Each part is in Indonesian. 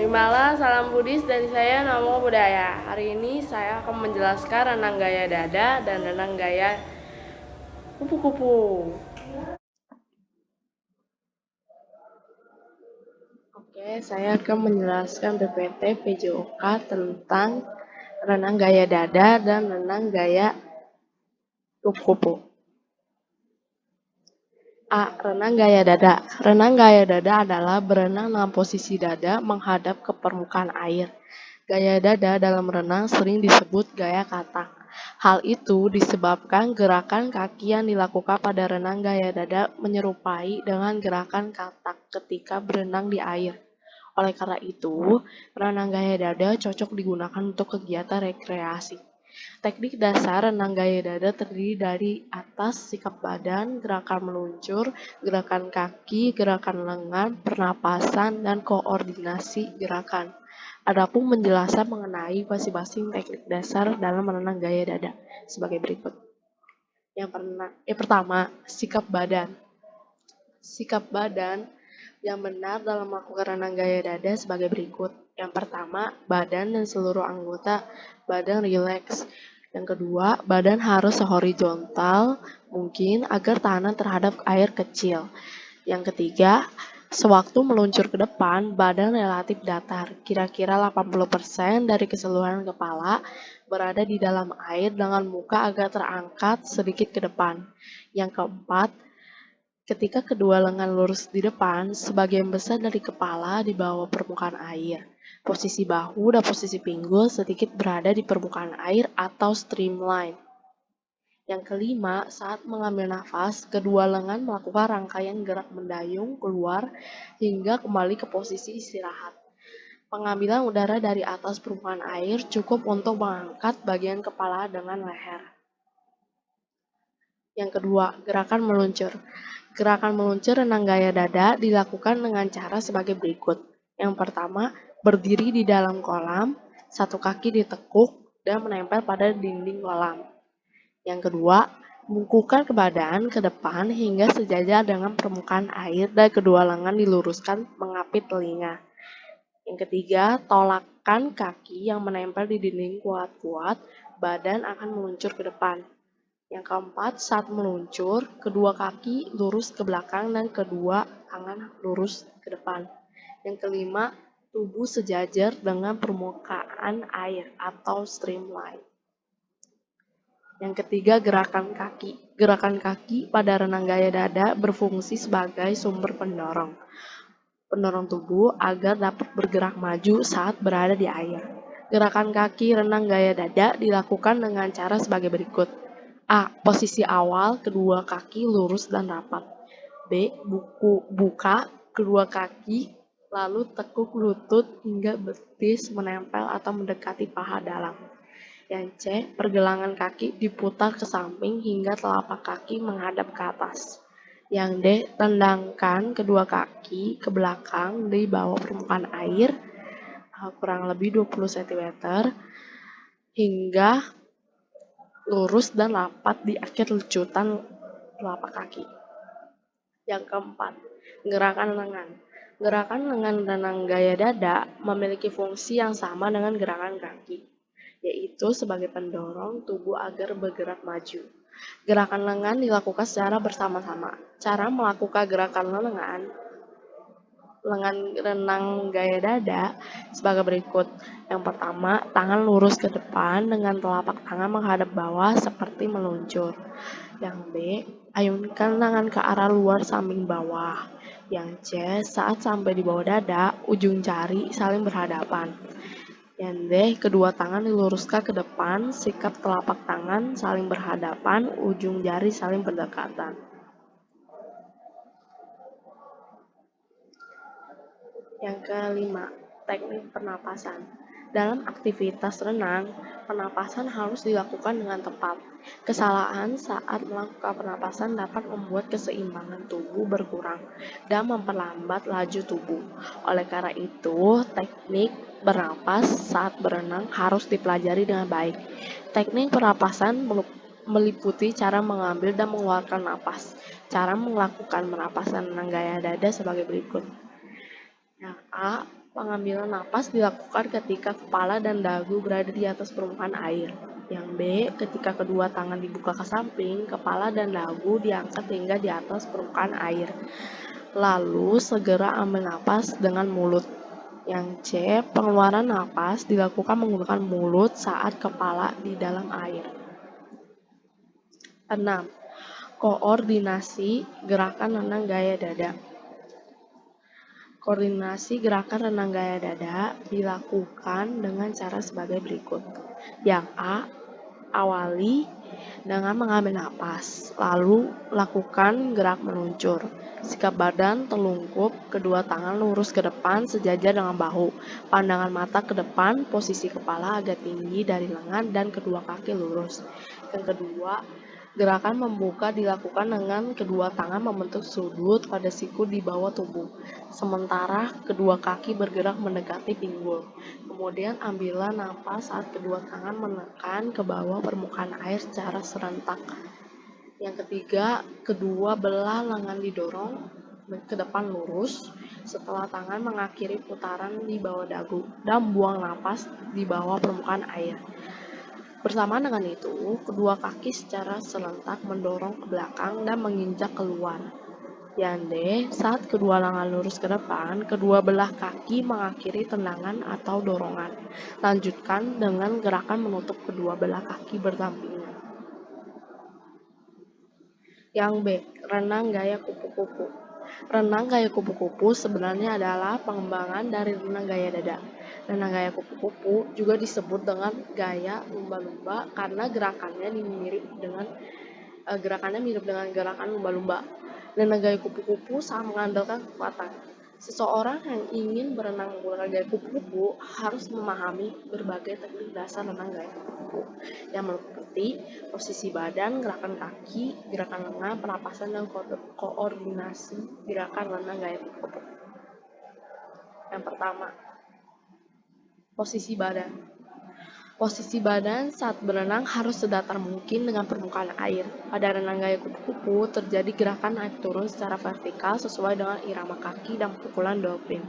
Terimalah salam Buddhis dari saya Namo Buddhaya. Hari ini saya akan menjelaskan renang gaya dada dan renang gaya kupu-kupu. Oke, saya akan menjelaskan PPT PJOK tentang renang gaya dada dan renang gaya kupu-kupu. A. Renang gaya dada. Renang gaya dada adalah berenang dengan posisi dada menghadap ke permukaan air. Gaya dada dalam renang sering disebut gaya katak. Hal itu disebabkan gerakan kaki yang dilakukan pada renang gaya dada menyerupai dengan gerakan katak ketika berenang di air. Oleh karena itu, renang gaya dada cocok digunakan untuk kegiatan rekreasi. Teknik dasar renang gaya dada terdiri dari atas, sikap badan, gerakan meluncur, gerakan kaki, gerakan lengan, pernapasan, dan koordinasi gerakan. Adapun penjelasan mengenai masing-masing teknik dasar dalam renang gaya dada sebagai berikut. Yang pertama, sikap badan. Sikap badan yang benar dalam melakukan renang gaya dada sebagai berikut. Yang pertama, badan dan seluruh anggota badan rileks. Yang kedua, badan harus horizontal mungkin agar tahanan terhadap air kecil. Yang ketiga, sewaktu meluncur ke depan, badan relatif datar, kira-kira 80% dari keseluruhan kepala berada di dalam air dengan muka agak terangkat sedikit ke depan. Yang keempat, ketika kedua lengan lurus di depan, sebagian besar dari kepala di bawah permukaan air. Posisi bahu dan posisi pinggul sedikit berada di permukaan air atau streamline. Yang kelima, saat mengambil nafas, kedua lengan melakukan rangkaian gerak mendayung keluar hingga kembali ke posisi istirahat. Pengambilan udara dari atas permukaan air cukup untuk mengangkat bagian kepala dengan leher. Yang kedua, gerakan meluncur. Gerakan meluncur renang gaya dada dilakukan dengan cara sebagai berikut. Yang pertama, berdiri di dalam kolam, satu kaki ditekuk dan menempel pada dinding kolam. Yang kedua, bungkukkan ke badan ke depan hingga sejajar dengan permukaan air dan kedua lengan diluruskan mengapit telinga. Yang ketiga, tolakkan kaki yang menempel di dinding kuat-kuat, badan akan meluncur ke depan. Yang keempat, saat meluncur, kedua kaki lurus ke belakang dan kedua tangan lurus ke depan. Yang kelima, tubuh sejajar dengan permukaan air atau streamline. Yang ketiga, gerakan kaki. Gerakan kaki pada renang gaya dada berfungsi sebagai sumber pendorong tubuh agar dapat bergerak maju saat berada di air. Gerakan kaki renang gaya dada dilakukan dengan cara sebagai berikut. A. Posisi awal, kedua kaki lurus dan rapat. B. Buka kedua kaki, lalu tekuk lutut hingga betis menempel atau mendekati paha dalam. Yang C. Pergelangan kaki diputar ke samping hingga telapak kaki menghadap ke atas. Yang D. Tendangkan kedua kaki ke belakang di bawah permukaan air kurang lebih 20 cm hingga lurus dan rapat di akhir lecutan telapak kaki. Yang keempat, gerakan lengan. Gerakan lengan renang gaya dada memiliki fungsi yang sama dengan gerakan kaki, yaitu sebagai pendorong tubuh agar bergerak maju. Gerakan lengan dilakukan secara bersama-sama. Cara melakukan gerakan lengan renang gaya dada sebagai berikut. Yang pertama, tangan lurus ke depan dengan telapak tangan menghadap bawah seperti meluncur. Yang B, ayunkan tangan ke arah luar samping bawah. Yang C, saat sampai di bawah dada, ujung jari saling berhadapan. Yang D, kedua tangan diluruskan ke depan, sikap telapak tangan saling berhadapan, ujung jari saling berdekatan. Yang kelima, teknik pernapasan. Dalam aktivitas renang, pernapasan harus dilakukan dengan tepat. Kesalahan saat melakukan pernapasan dapat membuat keseimbangan tubuh berkurang dan memperlambat laju tubuh. Oleh karena itu, teknik bernapas saat berenang harus dipelajari dengan baik. Teknik pernapasan meliputi cara mengambil dan mengeluarkan napas. Cara melakukan pernapasan renang gaya dada sebagai berikut. Yang A. Pengambilan napas dilakukan ketika kepala dan dagu berada di atas permukaan air. Yang B, ketika kedua tangan dibuka ke samping, kepala dan dagu diangkat hingga di atas permukaan air. Lalu segera ambil napas dengan mulut. Yang C, pengeluaran napas dilakukan menggunakan mulut saat kepala di dalam air. 6. Koordinasi gerakan renang gaya dada. Koordinasi gerakan renang gaya dada dilakukan dengan cara sebagai berikut. Yang A, awali dengan mengambil napas, lalu lakukan gerak meluncur. Sikap badan telungkup, kedua tangan lurus ke depan sejajar dengan bahu. Pandangan mata ke depan, posisi kepala agak tinggi dari lengan dan kedua kaki lurus. Yang kedua, gerakan membuka dilakukan dengan kedua tangan membentuk sudut pada siku di bawah tubuh, sementara kedua kaki bergerak mendekati pinggul. Kemudian ambillah napas saat kedua tangan menekan ke bawah permukaan air secara serentak. Yang ketiga, kedua belah lengan didorong ke depan lurus setelah tangan mengakhiri putaran di bawah dagu dan buang napas di bawah permukaan air. Bersamaan dengan itu, kedua kaki secara serentak mendorong ke belakang dan menginjak keluar. Yang D, saat kedua lengan lurus ke depan, kedua belah kaki mengakhiri tendangan atau dorongan. Lanjutkan dengan gerakan menutup kedua belah kaki berdampingan. Yang B, renang gaya kupu-kupu. Renang gaya kupu-kupu sebenarnya adalah pengembangan dari renang gaya dada. Renang gaya kupu-kupu juga disebut dengan gaya lumba-lumba karena gerakannya mirip dengan gerakan lumba-lumba. Renang gaya kupu-kupu sangat mengandalkan kekuatan. Seseorang yang ingin berenang menggunakan gaya kupu-kupu harus memahami berbagai teknik dasar renang gaya kupu-kupu yang meliputi posisi badan, gerakan kaki, gerakan lengan, pernapasan, dan koordinasi gerakan renang gaya kupu-kupu. Yang pertama, posisi badan. Posisi badan saat berenang harus sedatar mungkin dengan permukaan air. Pada renang gaya kupu-kupu terjadi gerakan naik turun secara vertikal sesuai dengan irama kaki dan pukulan dolphin.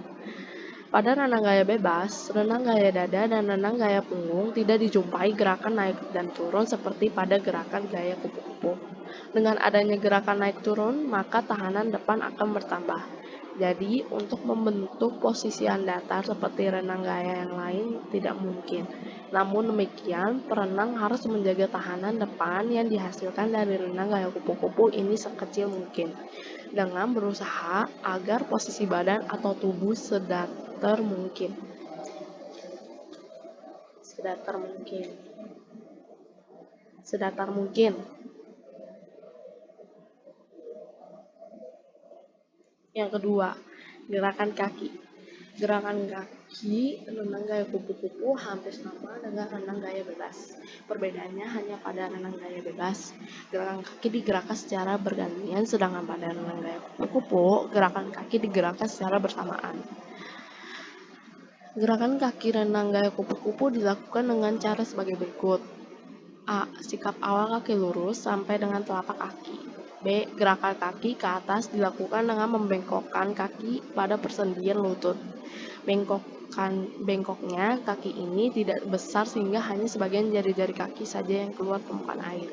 Pada renang gaya bebas, renang gaya dada, dan renang gaya punggung tidak dijumpai gerakan naik dan turun seperti pada gerakan gaya kupu-kupu. Dengan adanya gerakan naik turun, maka tahanan depan akan bertambah. Jadi, untuk membentuk posisi yang datar seperti renang gaya yang lain tidak mungkin. Namun demikian, perenang harus menjaga tahanan depan yang dihasilkan dari renang gaya kupu-kupu ini sekecil mungkin, dengan berusaha agar posisi badan atau tubuh sedatar mungkin. Yang kedua, gerakan kaki. Gerakan kaki renang gaya kupu-kupu hampir sama dengan renang gaya bebas. Perbedaannya hanya pada renang gaya bebas, gerakan kaki digerakkan secara bergantian, sedangkan pada renang gaya kupu-kupu, gerakan kaki digerakkan secara bersamaan. Gerakan kaki renang gaya kupu-kupu dilakukan dengan cara sebagai berikut. A. Sikap awal kaki lurus sampai dengan telapak kaki. B. Gerakan kaki ke atas dilakukan dengan membengkokkan kaki pada persendian lutut. Bengkoknya kaki ini tidak besar sehingga hanya sebagian jari-jari kaki saja yang keluar permukaan air.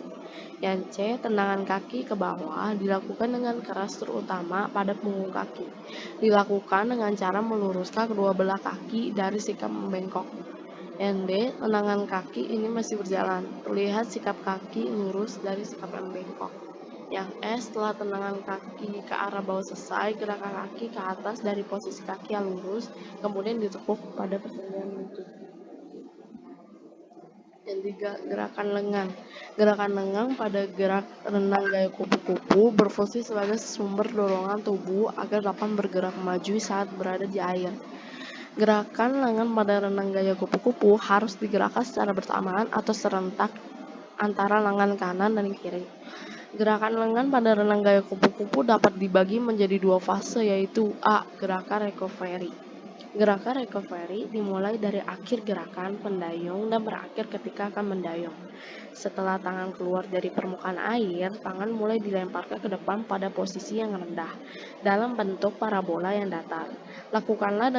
Yang C. Tendangan kaki ke bawah dilakukan dengan keras terutama pada punggung kaki. Dilakukan dengan cara meluruskan kedua belah kaki dari sikap membengkok. Yang D. Tendangan kaki ini masih berjalan. Terlihat sikap kaki lurus dari sikap yang bengkok. Yang E. Setelah tendangan kaki ke arah bawah selesai, gerakan kaki ke atas dari posisi kaki yang lurus, kemudian ditekuk pada persendian lutut. Yang 3. Gerakan lengan. Gerakan lengan pada gerak renang gaya kupu-kupu berfungsi sebagai sumber dorongan tubuh agar dapat bergerak maju saat berada di air. Gerakan lengan pada renang gaya kupu-kupu harus digerakkan secara bersamaan atau serentak antara lengan kanan dan kiri. Gerakan lengan pada renang gaya kupu-kupu dapat dibagi menjadi dua fase, yaitu A. Gerakan recovery. Gerakan recovery dimulai dari akhir gerakan pendayung dan berakhir ketika akan mendayung. Setelah tangan keluar dari permukaan air, tangan mulai dilemparkan ke depan pada posisi yang rendah, dalam bentuk parabola yang datar. Lakukanlah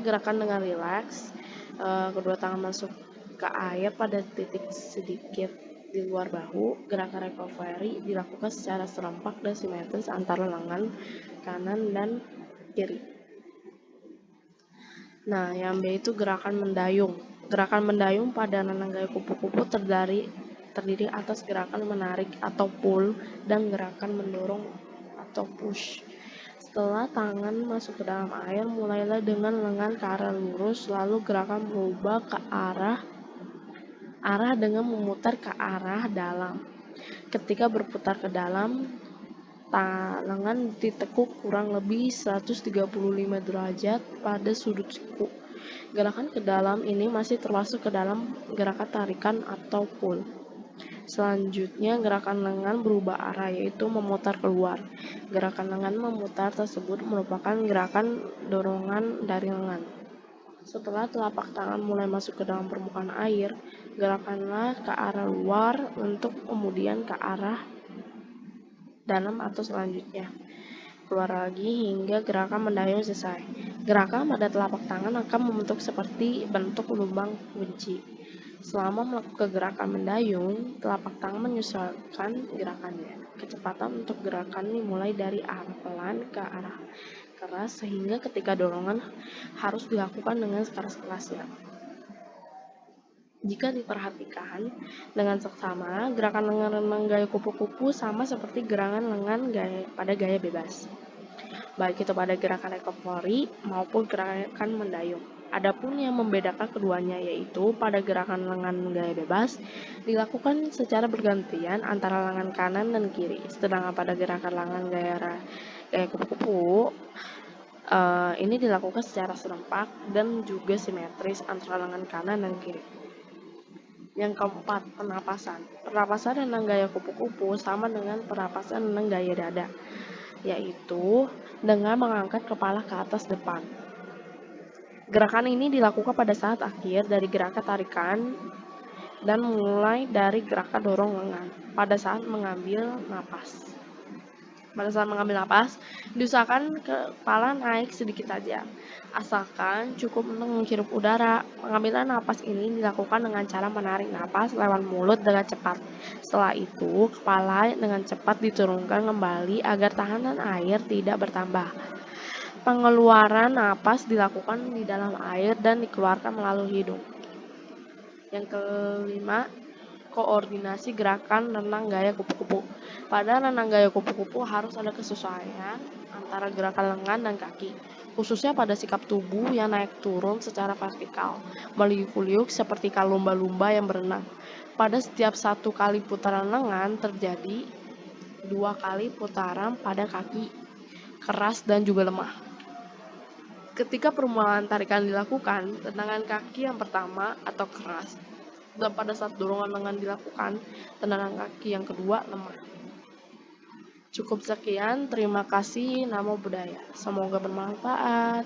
gerakan dengan rileks. Kedua tangan masuk ke air pada titik sedikit di luar bahu. Gerakan recovery dilakukan secara serempak dan simetris antara lengan kanan dan kiri. Nah, yang B itu gerakan mendayung. Gerakan mendayung pada renang gaya kupu-kupu terdiri atas gerakan menarik atau pull dan gerakan mendorong atau push. Setelah tangan masuk ke dalam air, mulailah dengan lengan ke arah lurus, lalu gerakan berubah ke arah dengan memutar ke arah dalam. Ketika berputar ke dalam, lengan ditekuk kurang lebih 135 derajat pada sudut siku. Gerakan ke dalam ini masih termasuk ke dalam gerakan tarikan atau pull. Selanjutnya, gerakan lengan berubah arah, yaitu memutar keluar. Gerakan lengan memutar tersebut merupakan gerakan dorongan dari lengan. Setelah telapak tangan mulai masuk ke dalam permukaan air, gerakanlah ke arah luar untuk kemudian ke arah dalam atau selanjutnya. Keluar lagi hingga gerakan mendayung selesai. Gerakan pada telapak tangan akan membentuk seperti bentuk lubang kunci. Selama melakukan gerakan mendayung, telapak tangan menyesuaikan gerakannya. Kecepatan untuk gerakan dimulai dari arah pelan ke arah keras, sehingga ketika dorongan harus dilakukan dengan sekeras-kerasnya. Jika diperhatikan dengan seksama, gerakan lengan renang gaya kupu-kupu sama seperti gerakan lengan pada gaya bebas, baik itu pada gerakan recovery maupun gerakan mendayung. Adapun yang membedakan keduanya yaitu pada gerakan lengan gaya bebas dilakukan secara bergantian antara lengan kanan dan kiri, sedangkan pada gerakan lengan gaya kupu-kupu ini dilakukan secara serempak dan juga simetris antara lengan kanan dan kiri. Yang keempat, pernapasan. Pernapasan renang gaya kupu-kupu sama dengan pernapasan renang gaya dada, yaitu dengan mengangkat kepala ke atas depan. Gerakan ini dilakukan pada saat akhir dari gerakan tarikan dan mulai dari gerakan dorong lengan pada saat mengambil napas. Pada saat mengambil napas, diusahakan kepala naik sedikit saja, asalkan cukup untuk menghirup udara. Pengambilan napas ini dilakukan dengan cara menarik napas lewat mulut dengan cepat. Setelah itu, kepala dengan cepat diturunkan kembali agar tekanan air tidak bertambah. Pengeluaran napas dilakukan di dalam air dan dikeluarkan melalui hidung. Yang kelima, koordinasi gerakan renang gaya kupu-kupu. Pada renang gaya kupu-kupu harus ada kesesuaian antara gerakan lengan dan kaki, khususnya pada sikap tubuh yang naik turun secara vertikal, meliuk-liuk seperti lumba-lumba yang berenang. Pada setiap satu kali putaran lengan terjadi 2 kali putaran pada kaki, keras dan juga lemah. Ketika permulaan tarikan dilakukan, tendangan kaki yang pertama atau keras, dan pada saat dorongan lengan dilakukan, tendangan kaki yang kedua lemah. Cukup sekian, terima kasih. Namo Buddhaya. Semoga bermanfaat.